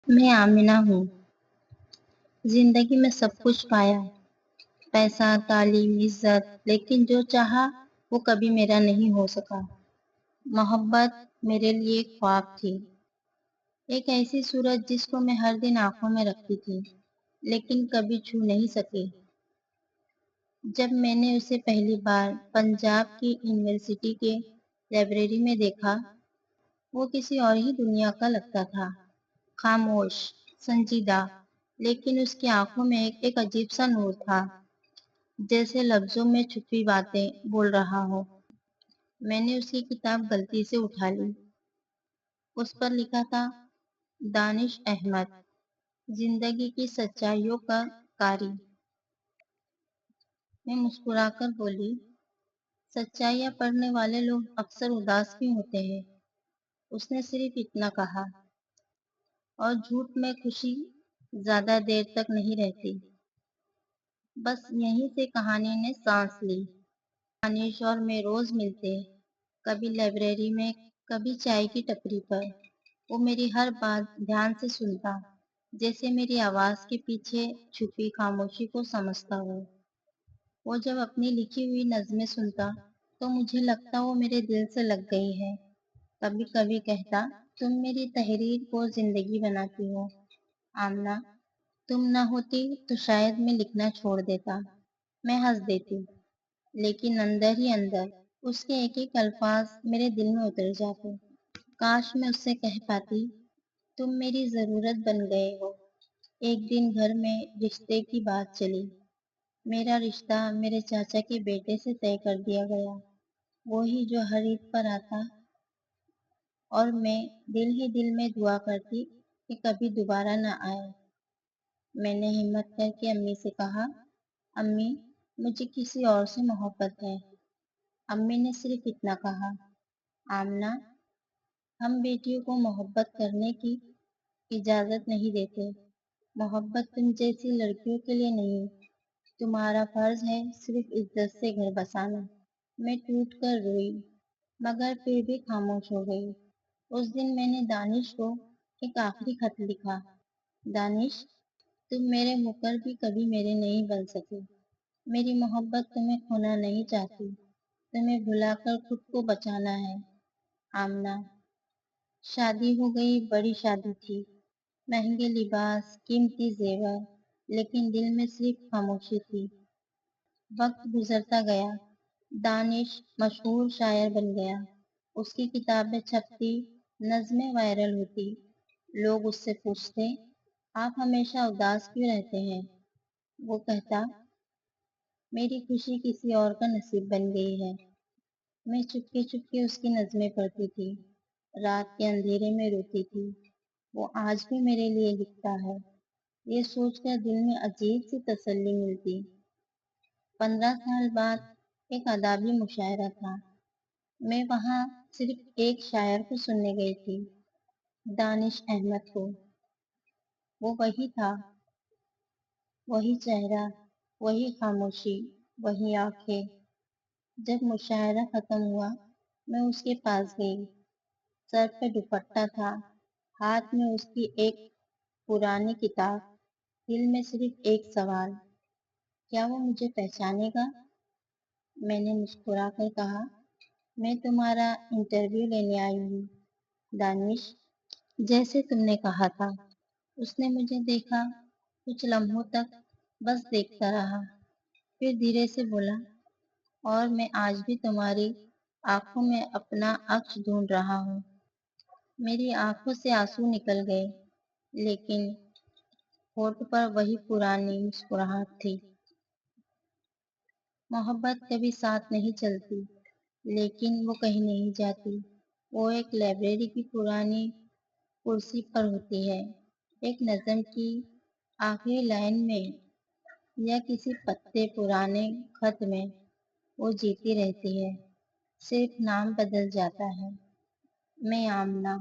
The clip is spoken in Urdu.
میں آمنہ ہوں۔ زندگی میں سب کچھ پایا، پیسہ، تعلیم، عزت، لیکن جو چاہا وہ کبھی میرا نہیں ہو سکا۔ محبت میرے لیے ایک خواب تھی، ایک ایسی صورت جس کو میں ہر دن آنکھوں میں رکھتی تھی لیکن کبھی چھو نہیں سکی۔ جب میں نے اسے پہلی بار پنجاب کی یونیورسٹی کے لائبریری میں دیکھا، وہ کسی اور ہی دنیا کا لگتا تھا، خاموش، سنجیدہ، لیکن اس کی آنکھوں میں ایک عجیب سا نور تھا، جیسے لفظوں میں چھپی باتیں بول رہا ہو۔ میں نے اس کی کتاب غلطی سے اٹھا لی۔ اس پر لکھا تھا دانش احمد، زندگی کی سچائیوں کا قاری۔ میں مسکرا کر بولی، سچائیاں پڑھنے والے لوگ اکثر اداس کیوں ہوتے ہیں؟ اس نے صرف اتنا کہا، اور جھوٹ میں خوشی زیادہ دیر تک نہیں رہتی۔ بس یہیں سے کہانی نے سانس لی۔ دانش اور میں روز ملتے، کبھی لائبریری میں، کبھی چائے کی ٹپری پر۔ وہ میری ہر بات دھیان سے سنتا، جیسے میری آواز کے پیچھے چھپی خاموشی کو سمجھتا ہو۔ وہ جب اپنی لکھی ہوئی نظمیں سنتا تو مجھے لگتا وہ میرے دل سے لگ گئی ہے۔ کبھی کبھی کہتا، تم میری تحریر کو زندگی بناتی ہو آمنہ، تم نہ ہوتی تو شاید میں لکھنا چھوڑ دیتا۔ میں ہنس دیتی، لیکن اندر ہی اندر اس کے ایک ایک الفاظ میرے دل میں اتر جاتے۔ کاش میں اس سے کہہ پاتی، تم میری ضرورت بن گئے ہو۔ ایک دن گھر میں رشتے کی بات چلی۔ میرا رشتہ میرے چاچا کے بیٹے سے طے کر دیا گیا، وہی جو ہر عید پر آتا، اور میں دل ہی دل میں دعا کرتی کہ کبھی دوبارہ نہ آئے۔ میں نے ہمت کر کے امی سے کہا، امی مجھے کسی اور سے محبت ہے۔ امی نے صرف اتنا کہا، آمنہ ہم بیٹیوں کو محبت کرنے کی اجازت نہیں دیتے۔ محبت تم جیسی لڑکیوں کے لیے نہیں، تمہارا فرض ہے صرف عزت سے گھر بسانا۔ میں ٹوٹ کر روئی، مگر پھر بھی خاموش ہو گئی۔ اس دن میں نے دانش کو ایک آخری خط لکھا، دانش تم میرے ہو کر بھی کبھی میرے نہیں بن سکے۔ میری محبت تمہیں کھونا نہیں چاہتی، تمہیں بھلا کر خود کو بچانا ہے آمنہ۔ شادی ہو گئی، بڑی شادی تھی، مہنگے لباس، قیمتی زیور، لیکن دل میں صرف خاموشی تھی۔ وقت گزرتا گیا، دانش مشہور شاعر بن گیا، اس کی کتابیں چھپتی، نظمیں وائرل ہوتی، لوگ اس سے پوچھتے، آپ ہمیشہ اداس کیوں رہتے ہیں؟ وہ کہتا، میری خوشی کسی اور کا نصیب بن گئی ہے۔ میں چپکے چپکے اس کی نظمیں پڑھتی تھی، رات کے اندھیرے میں روتی تھی۔ وہ آج بھی میرے لیے لکھتا ہے، یہ سوچ کر دل میں عجیب سی تسلی ملتی۔ 15 سال بعد ایک ادبی مشاعرہ تھا، میں وہاں صرف ایک شاعر کو سننے گئی تھی، دانش احمد کو۔ وہ وہی تھا، وہی چہرہ، وہی خاموشی، وہی آنکھیں۔ جب مشاعرہ ختم ہوا میں اس کے پاس گئی، سر پہ دوپٹہ تھا، ہاتھ میں اس کی ایک پرانی کتاب، دل میں صرف ایک سوال، کیا وہ مجھے پہچانے گا؟ میں نے مسکرا کر کہا، میں تمہارا انٹرویو لینے آئی ہوں دانش، جیسے تم نے کہا تھا۔ اس نے مجھے دیکھا، کچھ لمحوں تک بس دیکھتا رہا، پھر دھیرے سے بولا، اور میں آج بھی تمہاری آنکھوں میں اپنا عکس ڈھونڈ رہا ہوں۔ میری آنکھوں سے آنسو نکل گئے، لیکن ہونٹ پر وہی پرانی مسکراہٹ تھی۔ محبت کبھی ساتھ نہیں چلتی، لیکن وہ کہیں نہیں جاتی۔ وہ ایک لائبریری کی پرانی کرسی پر ہوتی ہے، ایک نظم کی آخری لائن میں، یا کسی پتے پرانے خط میں، وہ جیتی رہتی ہے، صرف نام بدل جاتا ہے۔ میں آمنہ۔